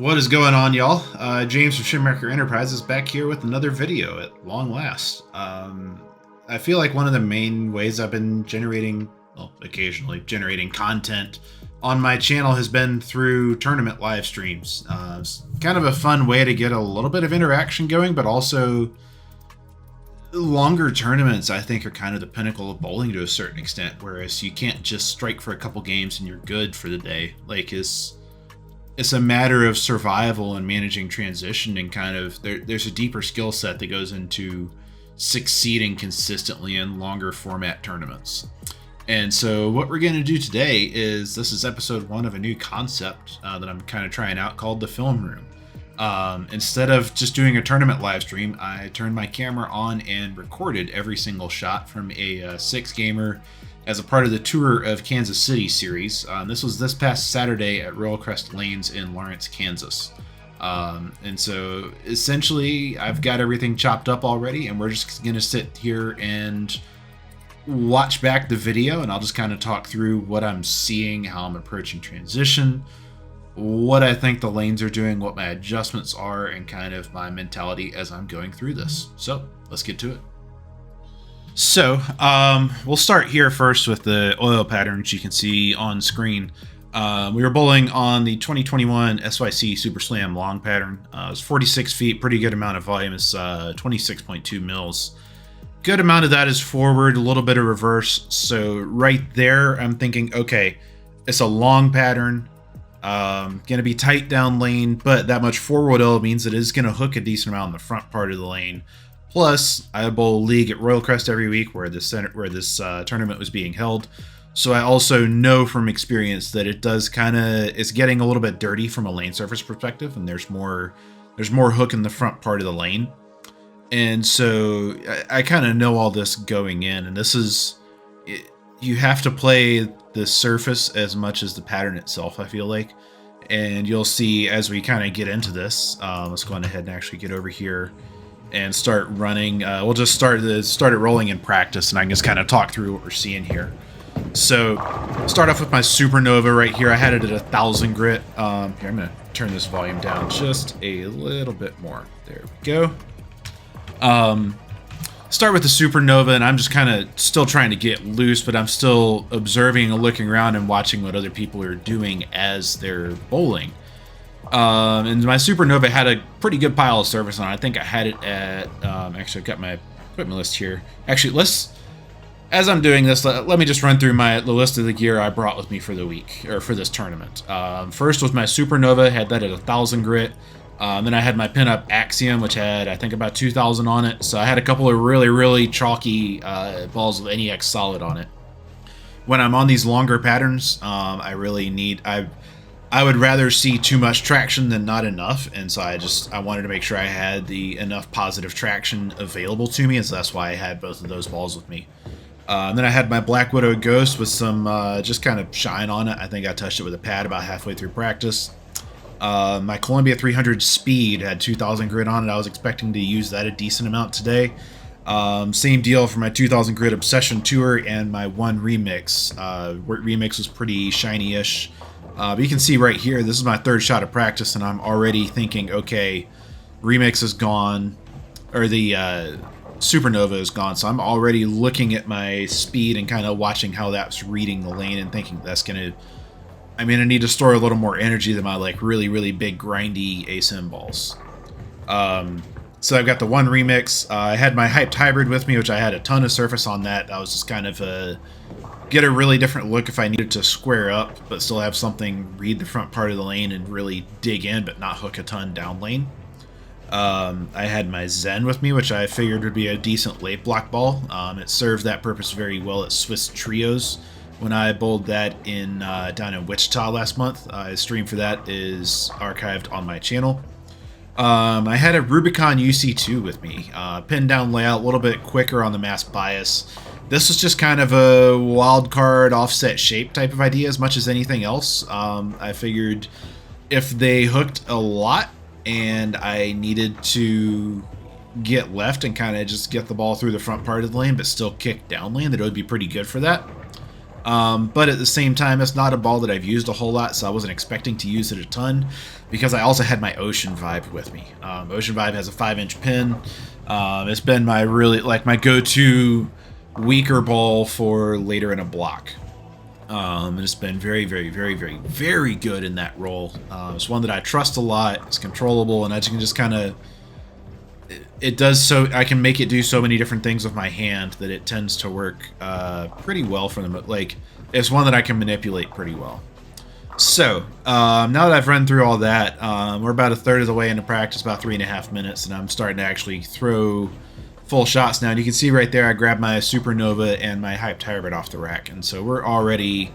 What is going on, y'all? James from Shinmaker Enterprises back here with another video at long last. I feel like one of the main ways I've been generating, well, occasionally generating content on my channel has been through tournament live streams. It's kind of a fun way to get a little bit of interaction going, but also longer tournaments I think are kind of the pinnacle of bowling to a certain extent, whereas you can't just strike for a couple games and you're good for the day. Like it's a matter of survival and managing transition, and kind of there's a deeper skill set that goes into succeeding consistently in longer format tournaments. And so what we're going to do today is, this is episode 1 of a new concept that I'm kind of trying out called the film room. Instead of just doing a tournament live stream, I turned my camera on and recorded every single shot from a 6-gamer as a part of the Tour of Kansas City series. This was this past Saturday at Royal Crest Lanes in Lawrence, Kansas. And so essentially I've got everything chopped up already, and we're just going to sit here and watch back the video, and I'll just kind of talk through what I'm seeing, how I'm approaching transition, what I think the lanes are doing, what my adjustments are, and kind of my mentality as I'm going through this. So let's get to it. So we'll start here first with the oil patterns you can see on screen. We were bowling on the 2021 SYC Super Slam long pattern. It's 46 feet, pretty good amount of volume. It's 26.2 mils. Good amount of that is forward, a little bit of reverse. So right there, I'm thinking, okay, it's a long pattern. Gonna be tight down lane, but that much forward oil means it is gonna hook a decent amount in the front part of the lane. Plus, I bowl league at Royal Crest every week where this tournament was being held. So I also know from experience that it's getting a little bit dirty from a lane surface perspective, and there's more hook in the front part of the lane. And so I kind of know all this going in, and you have to play the surface as much as the pattern itself, I feel like. And you'll see as we kind of get into this. Let's go on ahead and actually get over here and start running. We'll just start it rolling in practice, and I can just kind of talk through what we're seeing here. So start off with my Supernova right here. I had it at 1,000 grit. Here, I'm gonna turn this volume down just a little bit more. There we go. Start with the Supernova, and I'm just kind of still trying to get loose, but I'm still observing and looking around and watching what other people are doing as they're bowling. And my Supernova had a pretty good pile of surface on it. I think I had it at, actually I've got my equipment list here. Actually, as I'm doing this, let me just run through the list of the gear I brought with me for the week, or for this tournament. First was my Supernova, had that at 1,000 grit. Then I had my pinup Axiom, which had, I think, about 2,000 on it. So I had a couple of really, really chalky balls with NEX solid on it. When I'm on these longer patterns, I would rather see too much traction than not enough, and so I wanted to make sure I had enough positive traction available to me, and so that's why I had both of those balls with me. Then I had my Black Widow Ghost with some just kind of shine on it. I think I touched it with a pad about halfway through practice. My Columbia 300 Speed had 2,000 grit on it. I was expecting to use that a decent amount today. Same deal for my 2,000 grit Obsession Tour and my one Remix. Remix was pretty shiny-ish. But you can see right here, this is my 3rd shot of practice, and I'm already thinking, okay, Remix is gone, or the Supernova is gone, so I'm already looking at my speed and kind of watching how that's reading the lane and thinking I'm going to need to store a little more energy than my really, really big grindy ASIM balls. So I've got the one Remix. I had my Hyped Hybrid with me, which I had a ton of surface on that. That was just kind of get a really different look if I needed to square up, but still have something read the front part of the lane and really dig in, but not hook a ton down lane. I had my Zen with me, which I figured would be a decent late block ball. It served that purpose very well at Swiss Trios when I bowled that down in Wichita last month. The stream for that is archived on my channel. I had a Rubicon UC2 with me. Pin down layout, a little bit quicker on the mass bias. This was just kind of a wild card offset shape type of idea as much as anything else. I figured if they hooked a lot and I needed to get left and kind of just get the ball through the front part of the lane but still kick down lane, that it would be pretty good for that. But at the same time, it's not a ball that I've used a whole lot, so I wasn't expecting to use it a ton because I also had my Ocean Vibe with me. Ocean Vibe has a 5-inch pin. It's been my my go-to weaker ball for later in a block. And it's been very, very, very, very, very good in that role. It's one that I trust a lot. It's controllable, and I can just kind of... It does so... I can make it do so many different things with my hand that it tends to work pretty well for them. Like, it's one that I can manipulate pretty well. So, now that I've run through all that, we're about a third of the way into practice, about 3.5 minutes, and I'm starting to actually throw full shots now. And you can see right there, I grabbed my Supernova and my Hyped Hybrid off the rack. And so I'm already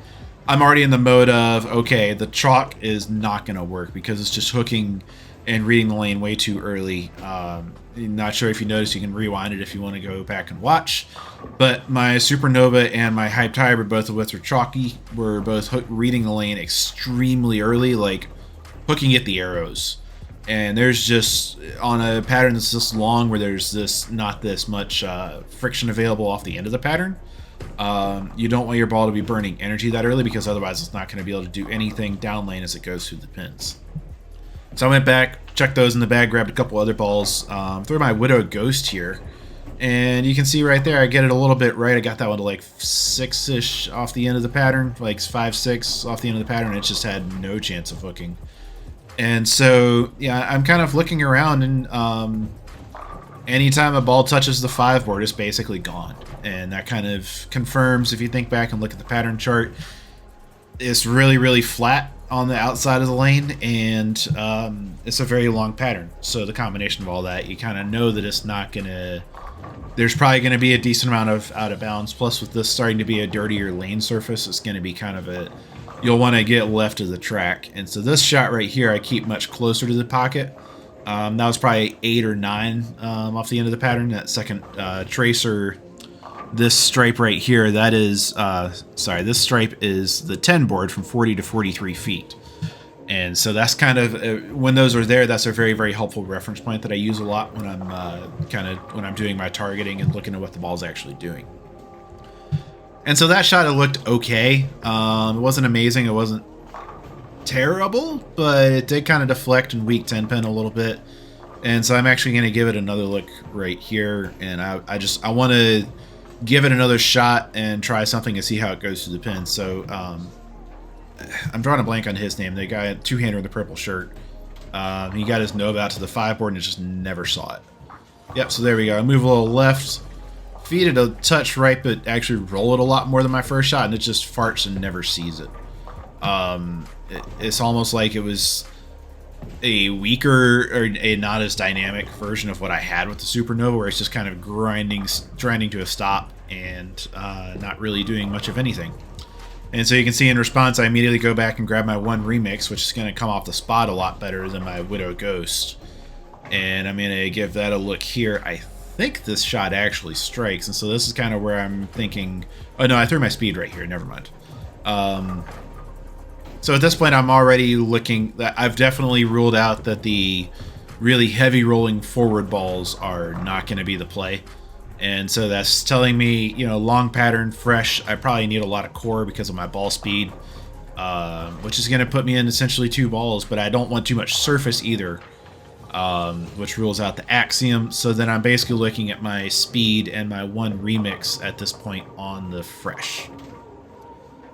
in the mode of, okay, the chalk is not going to work because it's just hooking and reading the lane way too early. Not sure if you noticed, you can rewind it if you want to go back and watch. But my Supernova and my Hyped Hybrid, both of which are chalky, were both reading the lane extremely early, like hooking at the arrows. And there's just, on a pattern that's this long where there's not this much friction available off the end of the pattern, you don't want your ball to be burning energy that early because otherwise it's not going to be able to do anything down lane as it goes through the pins. So I went back, checked those in the bag, grabbed a couple other balls, threw my Widow Ghost here. And you can see right there, I get it a little bit right. I got that one to like 6-ish off the end of the pattern, like 5, 6 off the end of the pattern. It just had no chance of hooking. And so, yeah, I'm kind of looking around, and anytime a ball touches the 5 board, it's basically gone. And that kind of confirms, if you think back and look at the pattern chart, it's really, really flat on the outside of the lane, and it's a very long pattern. So the combination of all that, you kind of know that it's not going to... There's probably going to be a decent amount of out of bounds. Plus, with this starting to be a dirtier lane surface, it's going to be kind of a... You'll want to get left of the track. And so this shot right here, I keep much closer to the pocket. That was probably 8 or 9 off the end of the pattern. That second tracer, this stripe right here, that is, this stripe is the 10 board from 40 to 43 feet. And so that's kind of, when those are there, that's a very, very helpful reference point that I use a lot when I'm when I'm doing my targeting and looking at what the ball's actually doing. And so that shot, it looked okay. It wasn't amazing. It wasn't terrible, but it did kind of deflect and weak 10 pin a little bit. And so I'm actually going to give it another look right here. And I want to give it another shot and try something and see how it goes through the pin. So I'm drawing a blank on his name. The guy, two-hander in the purple shirt. He got his Nova out to the 5 board and just never saw it. Yep, so there we go. I move a little left. Feed it a touch right, but actually roll it a lot more than my first shot, and it just farts and never sees it. It's almost like it was a weaker or a not as dynamic version of what I had with the Supernova, where it's just kind of grinding to a stop and not really doing much of anything. And so you can see in response, I immediately go back and grab my 1 remix, which is going to come off the spot a lot better than my Widow Ghost. And I'm going to give that a look here. I think this shot actually strikes, and so this is kind of where I'm thinking, oh no, I threw my speed right here, never mind. So at this point, I'm already looking, that I've definitely ruled out that the really heavy rolling forward balls are not going to be the play. And so that's telling me, long pattern, fresh, I probably need a lot of core because of my ball speed, which is going to put me in essentially 2 balls, but I don't want too much surface either. Which rules out the axiom. So then I'm basically looking at my speed and my 1 remix at this point on the fresh.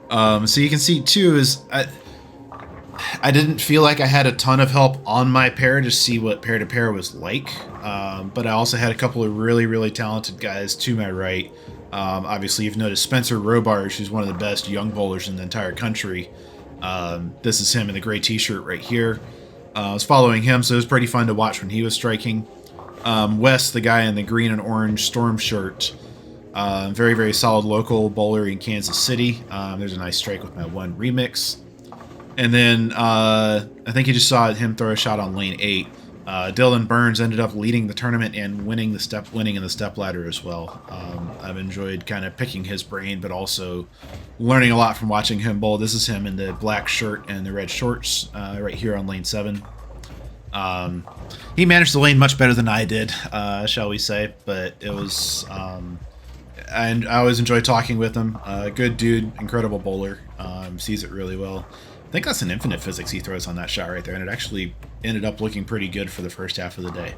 So you can see too is I didn't feel like I had a ton of help on my pair to see what pair to pair was like, but I also had a couple of really, really talented guys to my right. Obviously, you've noticed Spencer Robarge, who's one of the best young bowlers in the entire country. This is him in the gray t-shirt right here. I was following him, so it was pretty fun to watch when he was striking. Wes, the guy in the green and orange Storm shirt, very, very solid local bowler in Kansas City. There's a nice strike with my 1 remix. And then I think you just saw him throw a shot on lane 8. Dylan Burns ended up leading the tournament and winning in the step ladder as well. I've enjoyed kind of picking his brain, but also learning a lot from watching him bowl. This is him in the black shirt and the red shorts right here on lane 7. He managed the lane much better than I did, shall we say, but it was and I always enjoy talking with him. Good dude, incredible bowler. Sees it really well. I think that's an infinite physics he throws on that shot right there, and it actually ended up looking pretty good for the first half of the day.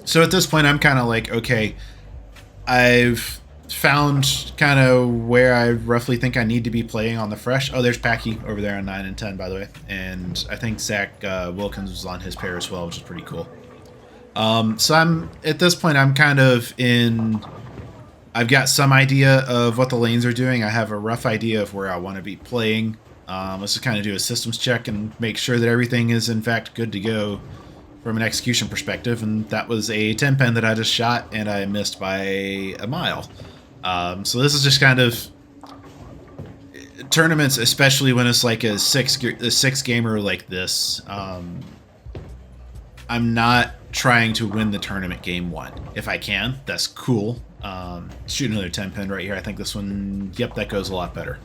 So at this point, I'm kind of like, okay, I've found kind of where I roughly think I need to be playing on the fresh. Oh, there's Packy over there on 9 and 10, by the way. And I think Zach Wilkins was on his pair as well, which is pretty cool. So I'm at this point, I'm kind of in. I've got some idea of what the lanes are doing. I have a rough idea of where I want to be playing. Let's just kind of do a systems check and make sure that everything is in fact good to go from an execution perspective. And that was a 10 pin that I just shot, and I missed by a mile. So this is just kind of tournaments, especially when it's like a six gamer like this. I'm not trying to win the tournament game one. If I can, that's cool. Shoot another 10 pin right here. I think this one, yep, that goes a lot better.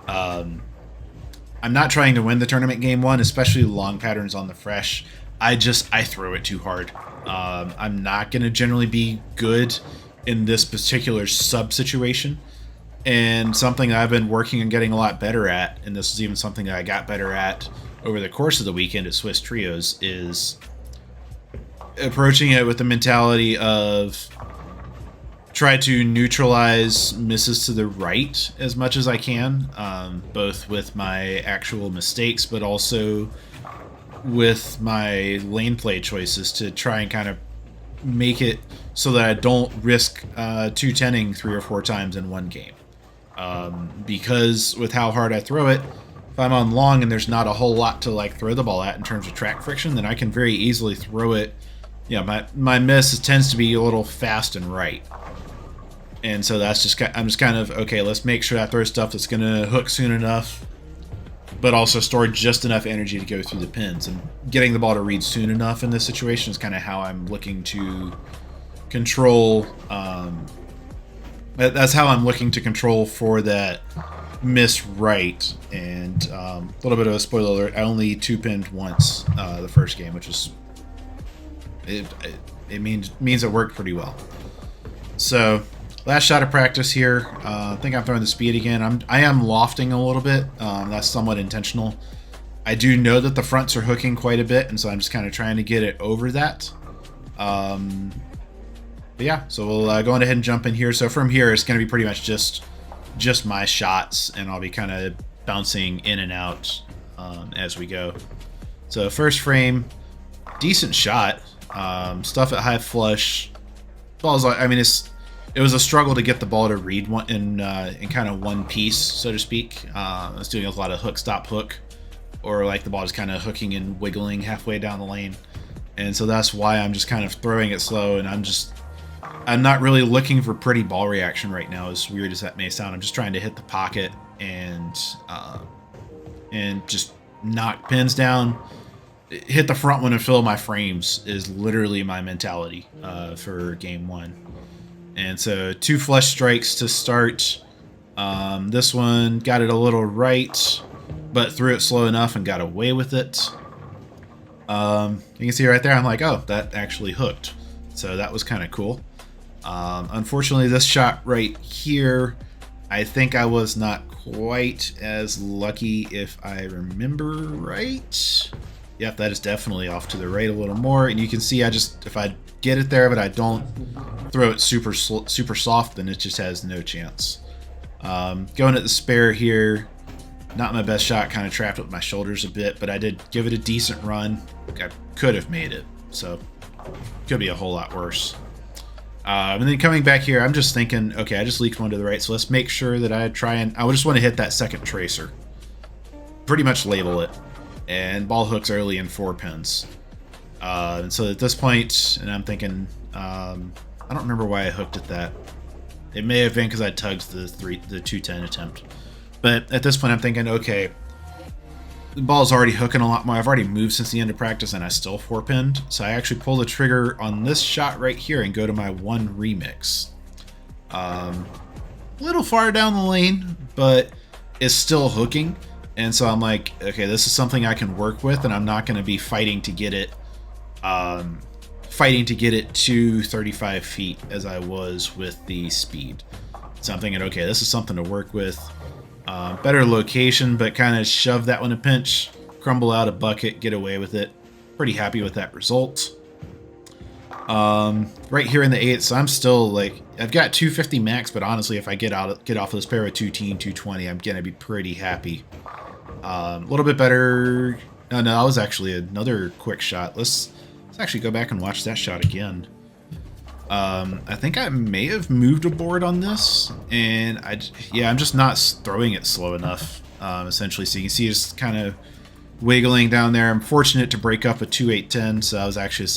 I'm not trying to win the tournament game one, especially long patterns on the fresh. I throw it too hard. I'm not going to generally be good in this particular sub situation. And something that I've been working on getting a lot better at, and this is even something that I got better at over the course of the weekend at Swiss Trios, is approaching it with the mentality of try to neutralize misses to the right as much as I can, both with my actual mistakes, but also with my lane play choices to try and kind of make it so that I don't risk 210ing 3 or 4 times in one game. Because with how hard I throw it, if I'm on long and there's not a whole lot to like throw the ball at in terms of track friction, then I can very easily throw it. Yeah, my miss tends to be a little fast and right. And so that's just, I'm just kind of, okay, let's make sure I throw stuff that's going to hook soon enough, but also store just enough energy to go through the pins. And getting the ball to read soon enough in this situation is kind of how I'm looking to control. That's how I'm looking to control for that miss right. And a little bit of a spoiler alert, I only 2-pinned once the first game, which is, it means it worked pretty well. So last shot of practice here. I think I'm throwing the speed again. I am lofting a little bit. That's somewhat intentional. I do know that the fronts are hooking quite a bit, and so I'm just kind of trying to get it over that. But yeah, so we'll go on ahead and jump in here. So from here, it's going to be pretty much just my shots, and I'll be kind of bouncing in and out as we go. So first frame, decent shot. Stuff at high flush. Ball's like, I mean, it was a struggle to get the ball to read one in kind of one piece, so to speak. I was doing a lot of hook, stop, hook, or like the ball is kind of hooking and wiggling halfway down the lane. And so that's why I'm just kind of throwing it slow, and I'm not really looking for pretty ball reaction right now, as weird as that may sound. I'm just trying to hit the pocket and just knock pins down, hit the front one and fill my frames is literally my mentality for game one. And so 2 flush strikes to start. This one got it a little right, but threw it slow enough and got away with it. You can see right there, I'm like, oh, that actually hooked. So that was kind of cool. Unfortunately, this shot right here, I think I was not quite as lucky, if I remember right. Yep, that is definitely off to the right a little more. And you can see if I get it there, but I don't throw it super soft, then it just has no chance. Going at the spare here, not my best shot, kind of trapped with my shoulders a bit, but I did give it a decent run. I could have made it, so could be a whole lot worse. And then coming back here, I'm just thinking, okay, I just leaked one to the right, so let's make sure that I just want to hit that second tracer. Pretty much label it. And ball hooks early in 4 pins. And so at this point, and I'm thinking, I don't remember why I hooked at that. It may have been because I tugged the 210 attempt. But at this point, I'm thinking, okay, the ball's already hooking a lot more. I've already moved since the end of practice, and I still 4-pinned. So I actually pull the trigger on this shot right here and go to my 1 remix. A little far down the lane, but it's still hooking. And so I'm like, okay, this is something I can work with, and I'm not going to be fighting to get it fighting to get it to 35 feet as I was with the speed. So I'm thinking, okay, this is something to work with. Better location, but kind of shove that one a pinch, crumble out a bucket, get away with it. Pretty happy with that result. Right here in the 8th, so I'm still like, I've got 250 max, but honestly, if I get off of this pair with 220, I'm gonna be pretty happy. A little bit better. No, that was actually another quick shot. Let's actually go back and watch that shot again. I think I may have moved a board on this, and I'm just not throwing it slow enough, essentially. So you can see it's kind of wiggling down there. I'm fortunate to break up a 2-8-10, so that was actually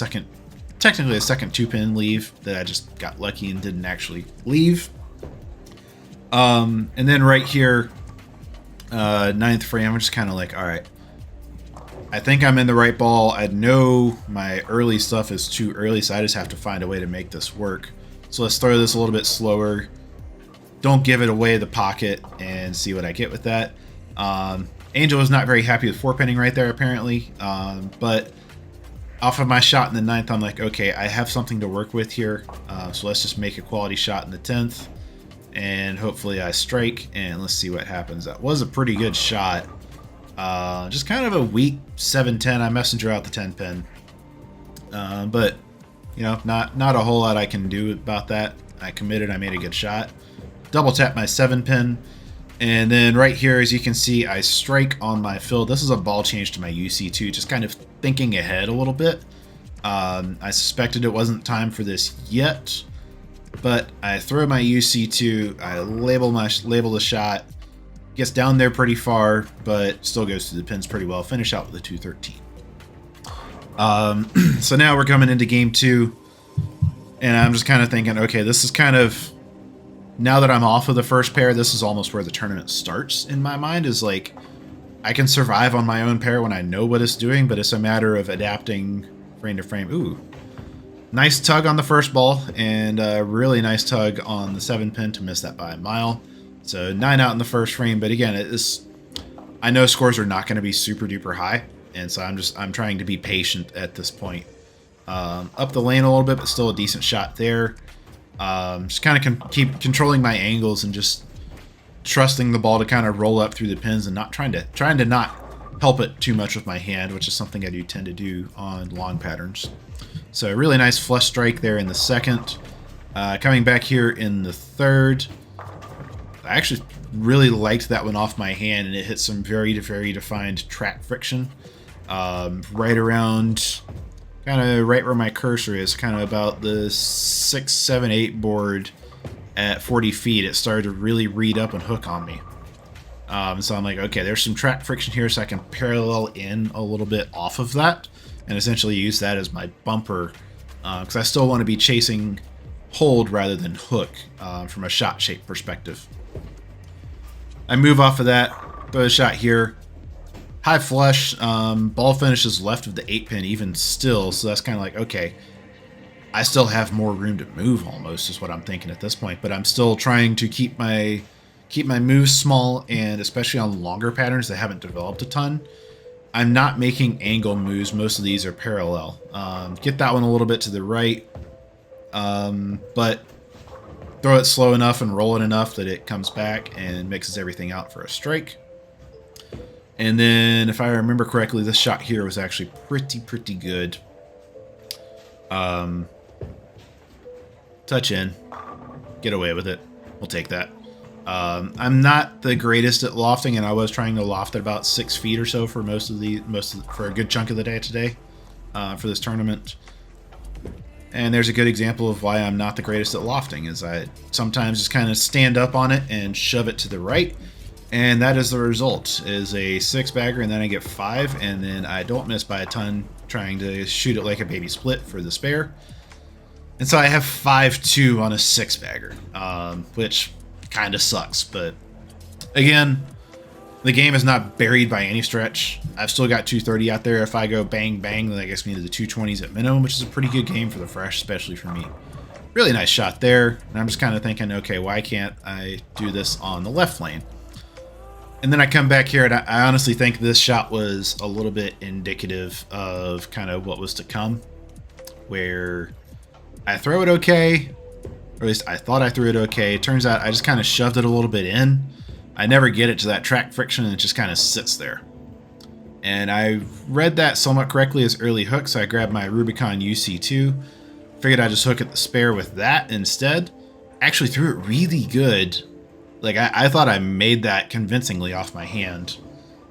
technically a second 2-pin leave that I just got lucky and didn't actually leave. And then right here, 9th frame, I'm just kind of like, all right, I think I'm in the right ball. I know my early stuff is too early, so I just have to find a way to make this work. So let's throw this a little bit slower. Don't give it away the pocket and see what I get with that. Angel was not very happy with 4-pinning right there, apparently. But off of my shot in the 9th, I'm like, okay, I have something to work with here. So let's just make a quality shot in the 10th. And hopefully I strike, and let's see what happens. That was a pretty good shot. Just kind of a weak 7-10. I messenger out the 10-pin. But, you know, not a whole lot I can do about that. I committed. I made a good shot. Double tap my 7-pin. And then right here, as you can see, I strike on my fill. This is a ball change to my UC2, just kind of thinking ahead a little bit. I suspected it wasn't time for this yet, but I throw my UC2, I label the shot, gets down there pretty far, but still goes through the pins pretty well. Finish out with a 213. So now we're coming into game 2, and I'm just kind of thinking, okay, this is kind of, now that I'm off of the first pair, this is almost where the tournament starts in my mind, is like, I can survive on my own pair when I know what it's doing, but it's a matter of adapting frame to frame. Ooh, nice tug on the first ball, and a really nice tug on the 7-pin to miss that by a mile. So 9 out in the first frame, but again, I know scores are not going to be super duper high, and so I'm trying to be patient at this point. Up the lane a little bit, but still a decent shot there. Just kind of keep controlling my angles and just trusting the ball to kind of roll up through the pins and not trying to not help it too much with my hand, which is something I do tend to do on long patterns. So a really nice flush strike there in the 2nd. Coming back here in the 3rd, I actually really liked that one off my hand, and it hit some very, very defined track friction. Right around, kind of right where my cursor is, kind of about the 6, 7, 8 board at 40 feet, it started to really read up and hook on me. So I'm like, okay, there's some track friction here, so I can parallel in a little bit off of that and essentially use that as my bumper, because I still want to be chasing hold rather than hook from a shot shape perspective. I move off of that, throw a shot here. High flush, ball finishes left of the 8-pin even still, so that's kind of like, okay, I still have more room to move almost is what I'm thinking at this point, but I'm still trying to keep my moves small, and especially on longer patterns that haven't developed a ton. I'm not making angle moves. Most of these are parallel. Get that one a little bit to the right, but throw it slow enough and roll it enough that it comes back and mixes everything out for a strike. And then, if I remember correctly, this shot here was actually pretty good. Touch in, get away with it. We'll take that. I'm not the greatest at lofting, and I was trying to loft at about 6 feet or so for for a good chunk of the day today, for this tournament. And there's a good example of why I'm not the greatest at lofting, is I sometimes just kind of stand up on it and shove it to the right, and that is the result, is a 6-bagger, and then I get 5, and then I don't miss by a ton trying to shoot it like a baby split for the spare. And so I have 5-2 on a 6-bagger, which kind of sucks, but again, the game is not buried by any stretch. I've still got 230 out there. If I go bang bang, then that gets me to the 220s at minimum, which is a pretty good game for the fresh, especially for me. Really nice shot there, and I'm just kind of thinking, okay, why can't I do this on the left lane? And then I come back here, and I honestly think this shot was a little bit indicative of kind of what was to come, where I throw it okay, or at least I thought I threw it okay. It turns out I just kind of shoved it a little bit in. I never get it to that track friction, and it just kind of sits there. And I read that somewhat correctly as early hook, so I grabbed my Rubicon UC2. Figured I'd just hook at the spare with that instead. Actually threw it really good. Like, I thought I made that convincingly off my hand,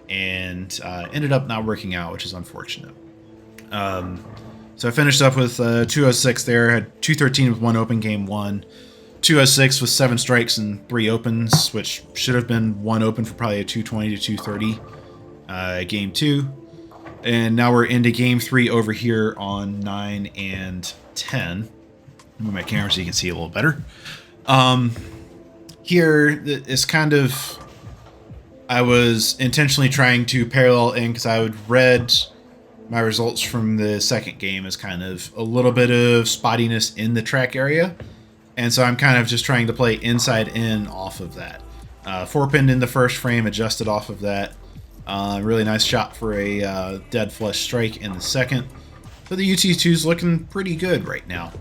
and ended up not working out, which is unfortunate. So I finished up with 206 there. Had 213 with 1 open game 1. 206 with 7 strikes and 3 opens, which should have been 1 open for probably a 220 to 230 game 2. And now we're into game 3 over here on 9 and 10. Move my camera so you can see a little better. Here is kind of, I was intentionally trying to parallel in because I would read my results from the second game as kind of a little bit of spottiness in the track area. And so I'm kind of just trying to play inside in off of that. 4-pinned in the first frame, adjusted off of that. Really nice shot for a dead flush strike in the second. So the UT2 is looking pretty good right now.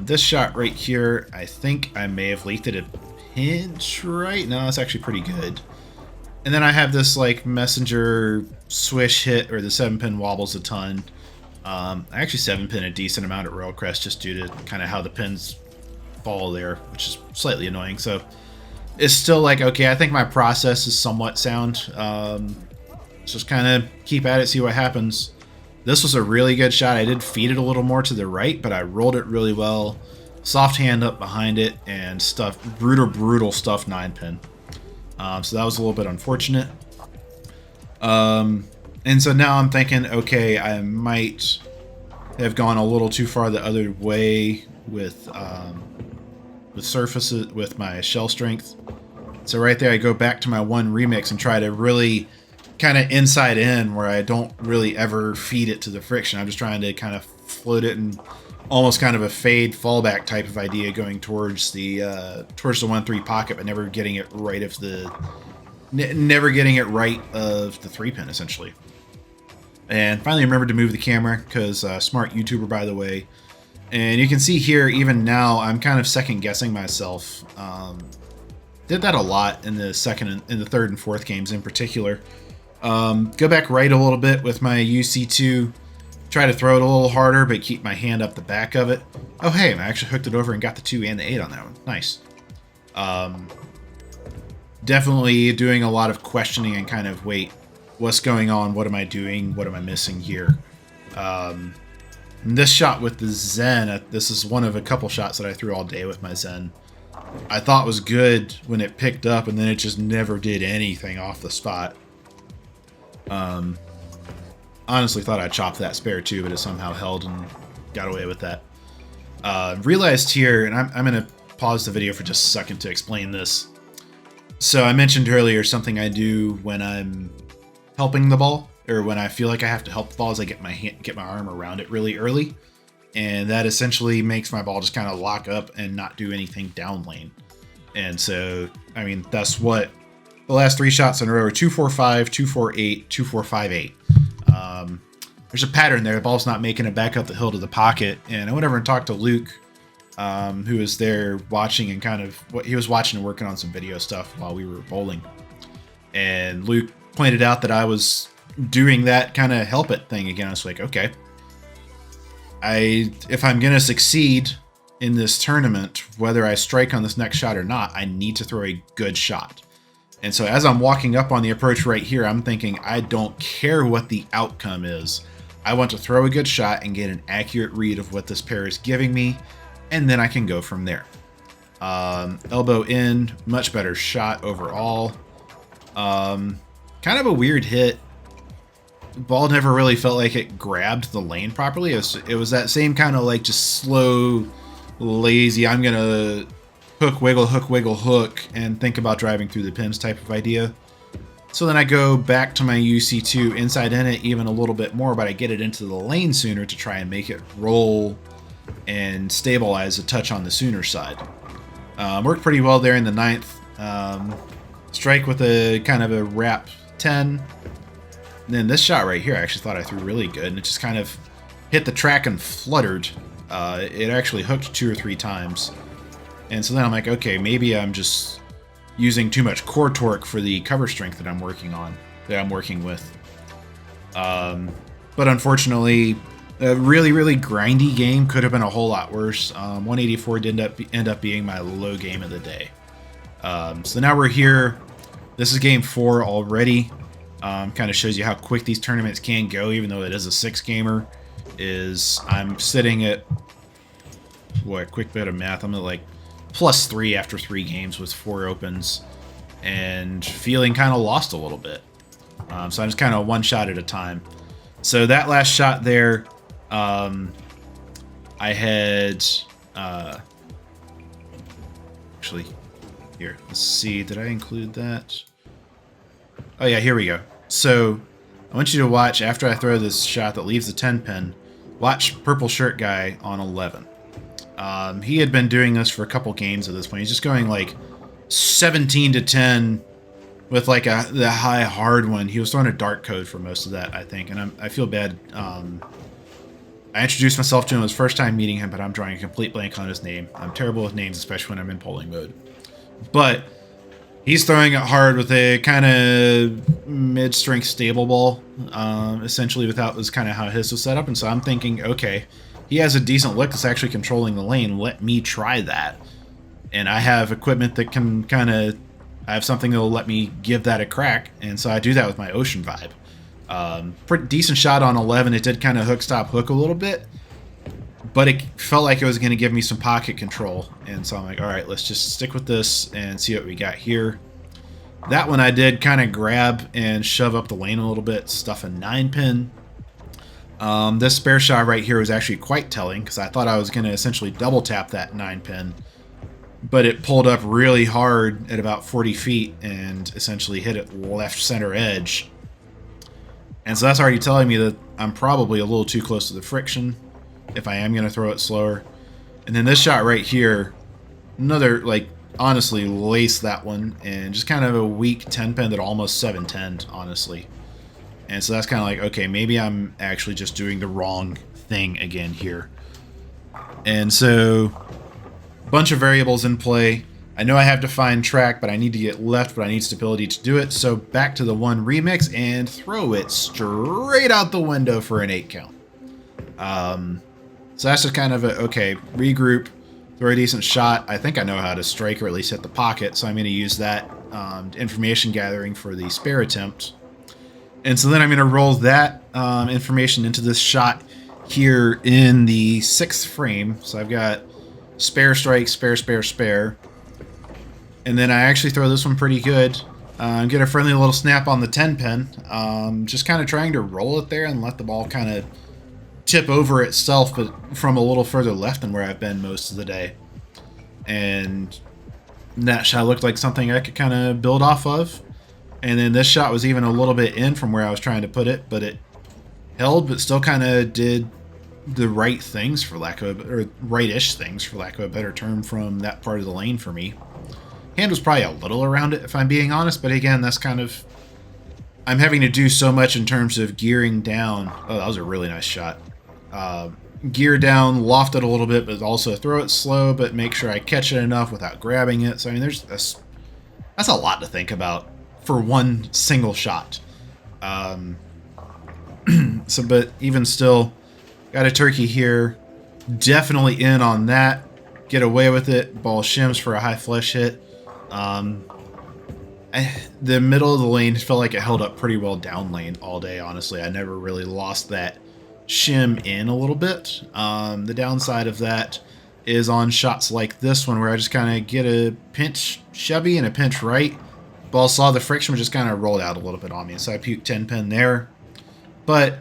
This shot right here, I think I may have leaked it a pinch right. No, it's actually pretty good. And then I have this like messenger swish hit, or the 7-pin wobbles a ton. I actually 7-pin a decent amount at Royal Crest just due to kind of how the pins fall there, which is slightly annoying. So it's still like, okay, I think my process is somewhat sound. Just kind of keep at it, see what happens. This was a really good shot. I did feed it a little more to the right, but I rolled it really well. Soft hand up behind it and stuff, brutal stuff 9-pin. So that was a little bit unfortunate. And so now I'm thinking, okay, I might have gone a little too far the other way with surfaces, with my shell strength. So right there, I go back to my 1 remix and try to really kind of inside in, where I don't really ever feed it to the friction. I'm just trying to kind of float it and almost kind of a fade fallback type of idea, going towards the 1-3 pocket, but never getting it right of the 3-pin essentially. And finally remembered to move the camera, because smart YouTuber, by the way. And you can see here, even now, I'm kind of second guessing myself. Did that a lot in the third and fourth games in particular. Go back right a little bit with my UC2. Try to throw it a little harder, but keep my hand up the back of it. Oh, hey, I actually hooked it over and got the 2 and the 8 on that one. Nice. Definitely doing a lot of questioning and kind of, wait, what's going on? What am I doing? What am I missing here? This shot with the Zen, this is one of a couple shots that I threw all day with my Zen. I thought was good when it picked up, and then it just never did anything off the spot. Honestly thought I chopped that spare too, but it somehow held and got away with that. Realized here, and I'm going to pause the video for just a second to explain this. So I mentioned earlier something I do when I'm helping the ball, or when I feel like I have to help the ball, is I get my arm around it really early. And that essentially makes my ball just kind of lock up and not do anything down lane. And so, I mean, that's what the last 3 shots in a row are: 2-4-5, 2-4-8, 2-4-5-8. There's a pattern there. The ball's not making it back up the hill to the pocket. And I went over and talked to Luke, who was there watching, and kind of what he was watching and working on some video stuff while we were bowling. And Luke pointed out that I was doing that kind of help it thing again. I was like, okay, if I'm going to succeed in this tournament, whether I strike on this next shot or not, I need to throw a good shot. And so as I'm walking up on the approach right here, I'm thinking, I don't care what the outcome is. I want to throw a good shot and get an accurate read of what this pair is giving me, and then I can go from there. Elbow in, much better shot overall. Kind of a weird hit. Ball never really felt like it grabbed the lane properly. It was that same kind of like just slow, lazy, I'm going to hook, wiggle, hook, and think about driving through the pins type of idea. So then I go back to my UC2, inside in it even a little bit more, but I get it into the lane sooner to try and make it roll and stabilize a touch on the sooner side. Worked pretty well there in the 9th. Strike with a kind of a wrap 10. And then this shot right here, I actually thought I threw really good, and it just kind of hit the track and fluttered. It actually hooked 2 or 3 times. And so then I'm like, okay, maybe I'm just using too much core torque for the cover strength that I'm working with. But unfortunately, a really, really grindy game could have been a whole lot worse. 184 did end up being my low game of the day. So now we're here. This is game 4 already. Kind of shows you how quick these tournaments can go, even though it is a 6-gamer. I'm sitting at, boy, a quick bit of math. I'm at like +3 after 3 games with 4 opens, and feeling kind of lost a little bit. So I'm just kind of one shot at a time. So that last shot there, I had actually here. Let's see. Did I include that? Oh yeah, here we go. So I want you to watch after I throw this shot that leaves the 10 pin. Watch purple shirt guy on 11. He had been doing this for a couple games at this point. He's just going like 17 to 10 with like the high hard one. He was throwing a dark code for most of that, I think, and I feel bad. I introduced myself to him his first time meeting him, but I'm drawing a complete blank on his name. I'm terrible with names, especially when I'm in polling mode. But he's throwing it hard with a kind of mid-strength stable ball, essentially without was kind of how his was set up. And so I'm thinking, okay, he has a decent lick that's actually controlling the lane. Let me try that. And I have equipment that can I have something that will let me give that a crack. And so I do that with my Ocean Vibe. Pretty decent shot on 11. It did kind of hook, stop, hook a little bit. But it felt like it was going to give me some pocket control. And so I'm like, all right, let's just stick with this and see what we got here. That one I did kind of grab and shove up the lane a little bit, stuff a 9-pin. This spare shot right here was actually quite telling because I thought I was going to essentially double tap that 9-pin. But it pulled up really hard at about 40 feet and essentially hit it left center edge. And so that's already telling me that I'm probably a little too close to the friction if I am going to throw it slower. And then this shot right here, another, like, honestly, lace that one, and just kind of a weak 10-pin that almost 7-10'd, honestly. And so that's kind of like, okay, maybe I'm actually just doing the wrong thing again here. And so, bunch of variables in play. I know I have to find track, but I need to get left, but I need stability to do it. So back to the 1 remix and throw it straight out the window for an 8 count. So that's just kind of a, okay, regroup, throw a decent shot. I think I know how to strike or at least hit the pocket, so I'm going to use that information gathering for the spare attempt. And so then I'm going to roll that information into this shot here in the 6th frame. So I've got spare strike, spare, spare, spare. And then I actually throw this one pretty good. Get a friendly little snap on the 10-pin. Just kind of trying to roll it there and let the ball kind of tip over itself, but from a little further left than where I've been most of the day. And that shot looked like something I could kind of build off of. And then this shot was even a little bit in from where I was trying to put it, but it held, but still kind of did the right things, for lack of or right-ish things, for lack of a better term, from that part of the lane for me. Hand was probably a little around it, if I'm being honest, but again, that's kind of, I'm having to do so much in terms of gearing down. Oh, that was a really nice shot. Gear down, loft it a little bit, but also throw it slow, but make sure I catch it enough without grabbing it. So I mean, that's a lot to think about for one single shot. So, but even still, got a turkey here. Definitely in on that. Get away with it. Ball shims for a high flush hit. The middle of the lane felt like it held up pretty well down lane all day, honestly. I never really lost that shim in a little bit. The downside of that is on shots like this one where I just kind of get a pinch Chevy and a pinch right. Ball saw the friction, just kind of rolled out a little bit on me. So I puked 10-pin there. But,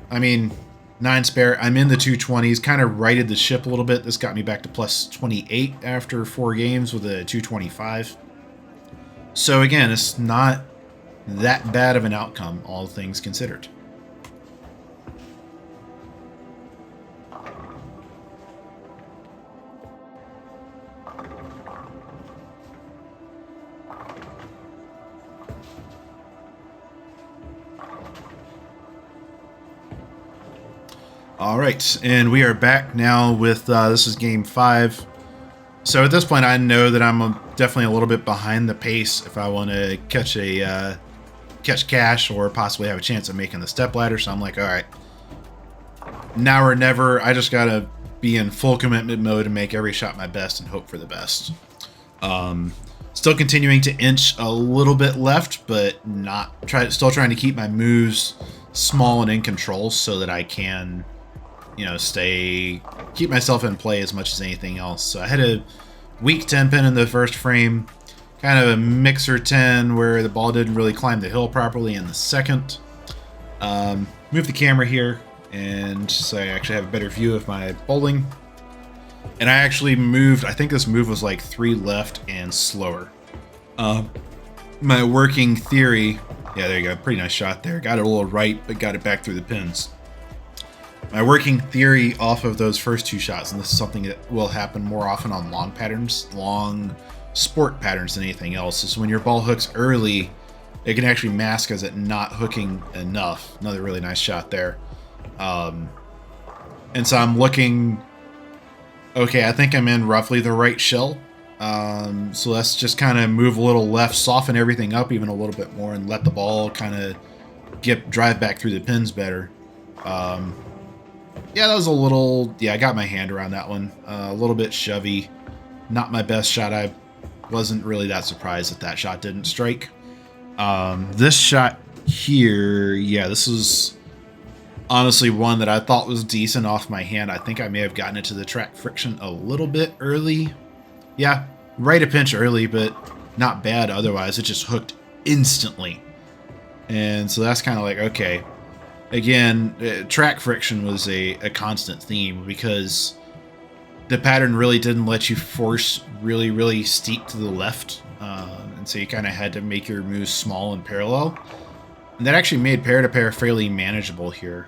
I mean, 9 spare. I'm in the 220s. Kind of righted the ship a little bit. This got me back to plus 28 after 4 games with a 225. So again, it's not that bad of an outcome, all things considered. All right, and we are back now with this is game 5. So at this point, I know that I'm definitely a little bit behind the pace if I want to catch cash or possibly have a chance of making the step ladder. So I'm like, all right, now or never. I just gotta be in full commitment mode and make every shot my best and hope for the best. Still continuing to inch a little bit left, but still trying to keep my moves small and in control so that I can, keep myself in play as much as anything else. So I had a weak 10 pin in the first frame, kind of a mixer 10 where the ball didn't really climb the hill properly in the second. Move the camera here, and so I actually have a better view of my bowling. And I actually moved, I think this move was like 3 left and slower. My working theory, yeah, there you go, pretty nice shot there. Got it a little right, but got it back through the pins. My working theory off of those first 2 shots, and this is something that will happen more often on long sport patterns than anything else, is when your ball hooks early, it can actually mask as it not hooking enough. Another really nice shot there. And so I'm looking, okay, I think I'm in roughly the right shell. So let's just kind of move a little left, soften everything up even a little bit more, and let the ball kind of drive back through the pins better. Yeah, that was a little, I got my hand around that one. A little bit shovey. Not my best shot. I wasn't really that surprised that shot didn't strike. This shot here, yeah, this is honestly one that I thought was decent off my hand. I think I may have gotten it to the track friction a little bit early. Yeah, right a pinch early, but not bad otherwise. It just hooked instantly. And so that's kind of like, okay. Again, track friction was a constant theme because the pattern really didn't let you force really, really steep to the left. And so you kind of had to make your moves small and parallel. And that actually made pair-to-pair fairly manageable here.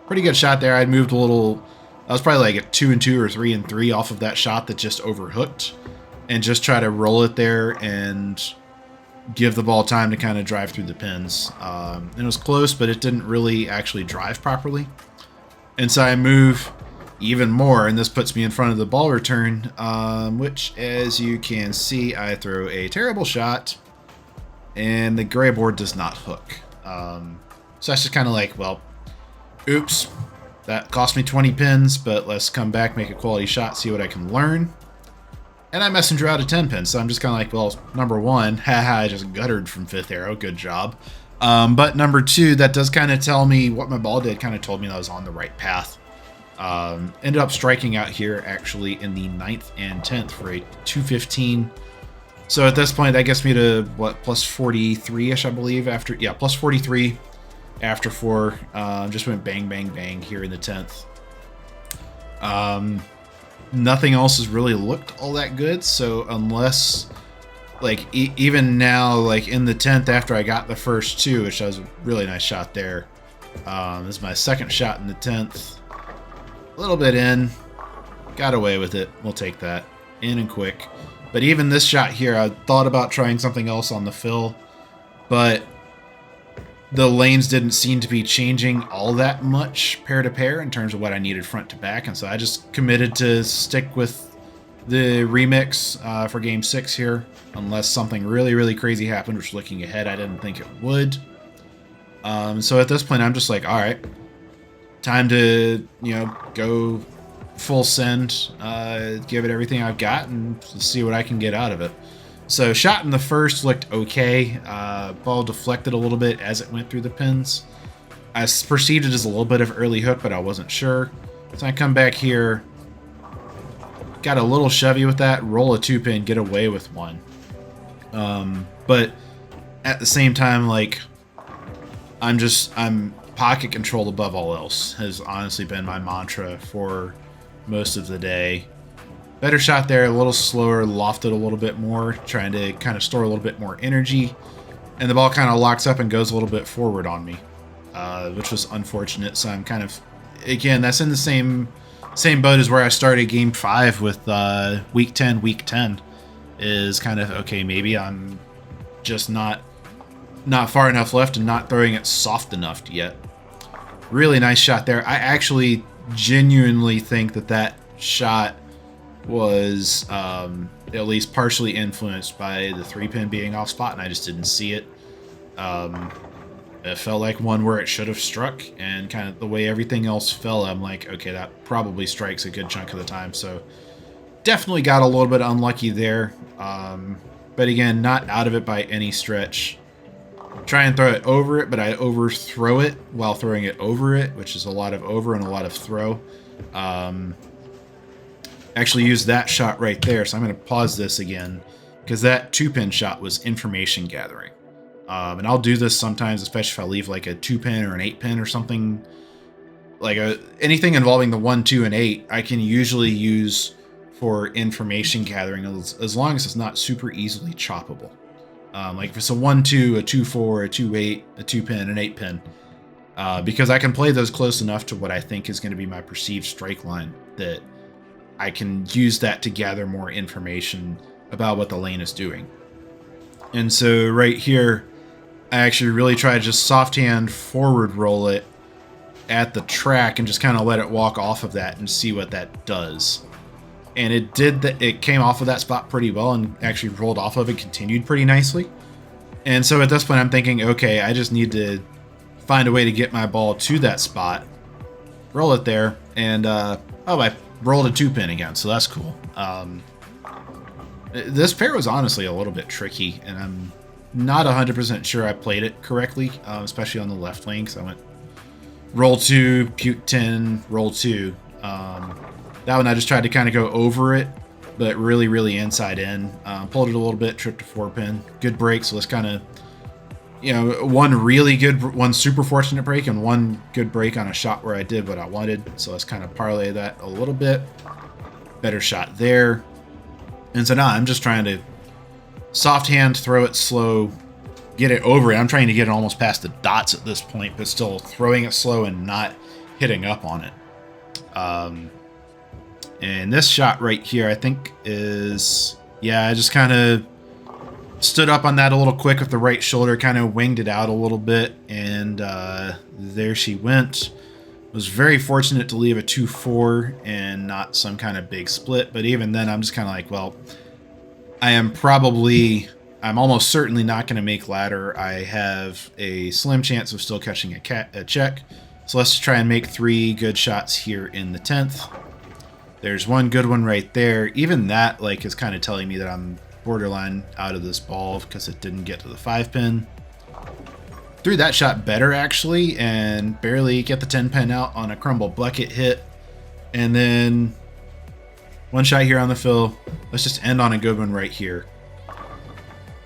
Pretty good shot there. I moved a little. I was probably like a 2 and 2 or 3 and 3 off of that shot that just overhooked. And just try to roll it there and give the ball time to kind of drive through the pins. It was close, but it didn't really actually drive properly. And so I move even more, and this puts me in front of the ball return, which, as you can see, I throw a terrible shot, and the gray board does not hook. So that's just kind of like, well, oops, that cost me 20 pins, but let's come back, make a quality shot, see what I can learn. And I messenger out a 10 pin, so I'm just kind of like, well, number 1, haha, I just guttered from 5th arrow, good job. But number 2, that does kind of tell me what my ball did, kind of told me that I was on the right path. Ended up striking out here actually in the 9th and 10th for a 215. So at this point, that gets me to, what, plus 43-ish, I believe, after, yeah, plus 43 after 4. Just went bang, bang, bang here in the 10th. Nothing else has really looked all that good, so unless, like, even now, like, in the 10th after I got the first 2, which was a really nice shot there. This is my second shot in the 10th. A little bit in. Got away with it. We'll take that. In and quick. But even this shot here, I thought about trying something else on the fill, but the lanes didn't seem to be changing all that much pair to pair in terms of what I needed front to back, and so I just committed to stick with the remix for game 6 here, unless something really, really crazy happened, which looking ahead, I didn't think it would. So at this point, I'm just like, all right, time to, go full send, give it everything I've got, and see what I can get out of it. So shot in the first looked okay. Ball deflected a little bit as it went through the pins. I perceived it as a little bit of early hook, but I wasn't sure. So I come back here, got a little shovey with that, roll a 2-pin, get away with 1. But at the same time, like, I'm pocket control above all else has honestly been my mantra for most of the day. Better shot there, a little slower, lofted a little bit more, trying to kind of store a little bit more energy. And the ball kind of locks up and goes a little bit forward on me, which was unfortunate. So I'm kind of, again, that's in the same boat as where I started game 5 with week 10, is kind of, okay, maybe I'm just not far enough left and not throwing it soft enough yet. Really nice shot there. I actually genuinely think that that shot was at least partially influenced by the 3-pin being off spot, and I just didn't see it. It felt like one where it should have struck, and kind of the way everything else fell, I'm like, okay, that probably strikes a good chunk of the time. So definitely got a little bit unlucky there. But again, not out of it by any stretch. Try and throw it over it, but I overthrow it while throwing it over it, which is a lot of over and a lot of throw. Actually use that shot right there, so I'm going to pause this again, because that 2-pin shot was information gathering. And I'll do this sometimes, especially if I leave like a 2-pin or an 8-pin or something. Like anything involving the 1, 2, and 8, I can usually use for information gathering as long as it's not super easily choppable. Like if it's a 1, 2, a 2, 4, a 2, 8, a 2-pin, an 8-pin. Because I can play those close enough to what I think is going to be my perceived strike line that I can use that to gather more information about what the lane is doing. And so right here, I actually really try to just soft hand forward roll it at the track and just kind of let it walk off of that and see what that does. And it did that. It came off of that spot pretty well and actually rolled off of it, continued pretty nicely. And so at this point, I'm thinking, okay, I just need to find a way to get my ball to that spot, roll it there, and oh, I rolled a 2-pin again, so that's cool. This pair was honestly a little bit tricky, and I'm not 100% sure I played it correctly, especially on the left lane, because I went roll 2, puke 10, roll 2. That one I just tried to kind of go over it, but really, really inside in. Pulled it a little bit, tripped to 4-pin. Good break, so let's kind of, one super fortunate break and one good break on a shot where I did what I wanted. So let's kind of parlay that a little bit. Better shot there. And so now I'm just trying to soft hand, throw it slow, get it over it. I'm trying to get it almost past the dots at this point, but still throwing it slow and not hitting up on it. And this shot right here, I think is, I just kind of stood up on that a little quick with the right shoulder, kind of winged it out a little bit, and there she went. Was very fortunate to leave a 2-4 and not some kind of big split, but even then I'm just kind of like, well, I'm almost certainly not going to make ladder. I have a slim chance of still catching a check, so let's try and make 3 good shots here in the 10th. There's one good one right there. Even that is kind of telling me that I'm borderline out of this ball because it didn't get to the 5-pin. Threw that shot better actually and barely get the 10-pin out on a crumble bucket hit. And then one shot here on the fill. Let's just end on a good one right here.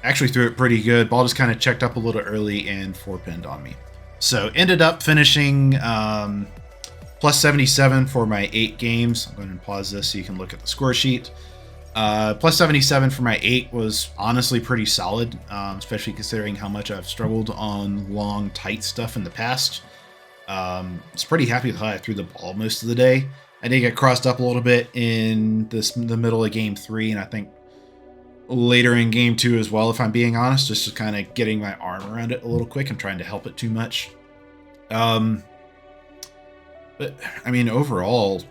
Actually threw it pretty good. Ball just kind of checked up a little early and 4-pinned on me. So ended up finishing plus 77 for my 8 games. I'm going to pause this so you can look at the score sheet. Plus 77 for my 8 was honestly pretty solid, especially considering how much I've struggled on long, tight stuff in the past. I was pretty happy with how I threw the ball most of the day. I did get crossed up a little bit in the middle of game 3, and I think later in game 2 as well, if I'm being honest, just kind of getting my arm around it a little quick and trying to help it too much. But, I mean, overall,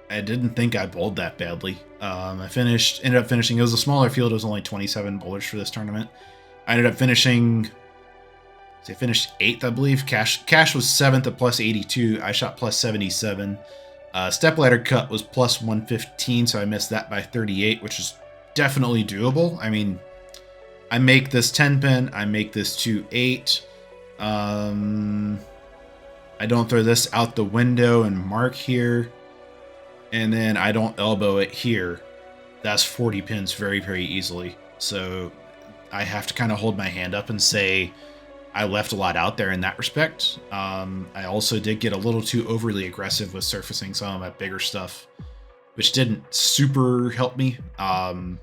I didn't think I bowled that badly. I ended up finishing, it was a smaller field, it was only 27 bowlers for this tournament. I ended up finishing, I finished 8th, I believe. Cash was 7th at plus 82. I shot plus 77. Step ladder cut was plus 115, so I missed that by 38, which is definitely doable. I mean, I make this 10-pin, I make this 2-8. I don't throw this out the window and mark here. And then I don't elbow it here. That's 40 pins very, very easily. So I have to kind of hold my hand up and say I left a lot out there in that respect. I also did get a little too overly aggressive with surfacing some of my bigger stuff, which didn't super help me. And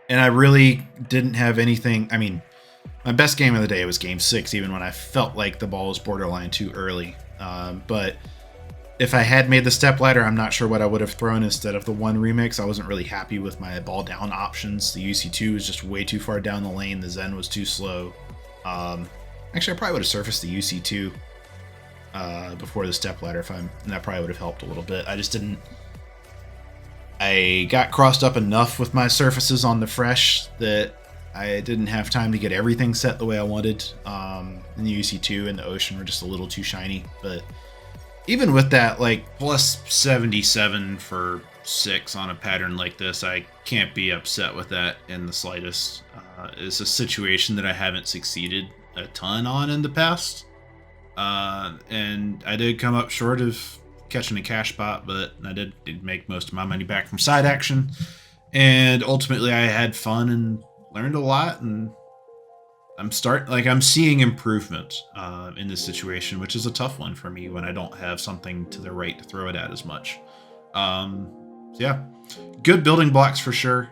I really didn't have anything. I mean, my best game of the day was game 6, even when I felt like the ball was borderline too early. But if I had made the step ladder, I'm not sure what I would have thrown instead of the 1 remix. I wasn't really happy with my ball down options. The UC2 was just way too far down the lane. The Zen was too slow. Actually, I probably would have surfaced the UC2. before the step ladder, and that probably would have helped a little bit. I just didn't. I got crossed up enough with my surfaces on the fresh that I didn't have time to get everything set the way I wanted. And the UC2 and the Ocean were just a little too shiny. But even with that, like, plus 77 for 6 on a pattern like this, I can't be upset with that in the slightest. It's a situation that I haven't succeeded a ton on in the past. And I did come up short of catching a cash spot, but I did make most of my money back from side action. And ultimately I had fun and learned a lot, and I'm seeing improvement in this situation, which is a tough one for me when I don't have something to the right to throw it at as much. So yeah, good building blocks for sure.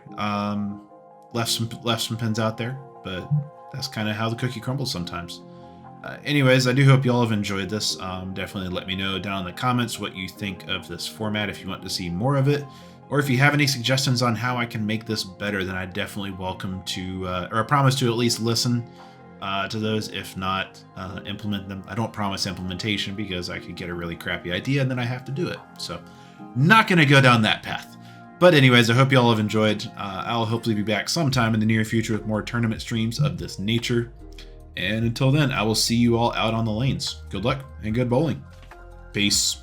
Left some pins out there, but that's kind of how the cookie crumbles sometimes. Anyways, I do hope you all have enjoyed this. Definitely let me know down in the comments what you think of this format, if you want to see more of it, or if you have any suggestions on how I can make this better, then I definitely welcome to, or I promise to at least listen to those, if not implement them. I don't promise implementation because I could get a really crappy idea and then I have to do it. So not going to go down that path. But anyways, I hope you all have enjoyed. I'll hopefully be back sometime in the near future with more tournament streams of this nature. And until then, I will see you all out on the lanes. Good luck and good bowling. Peace.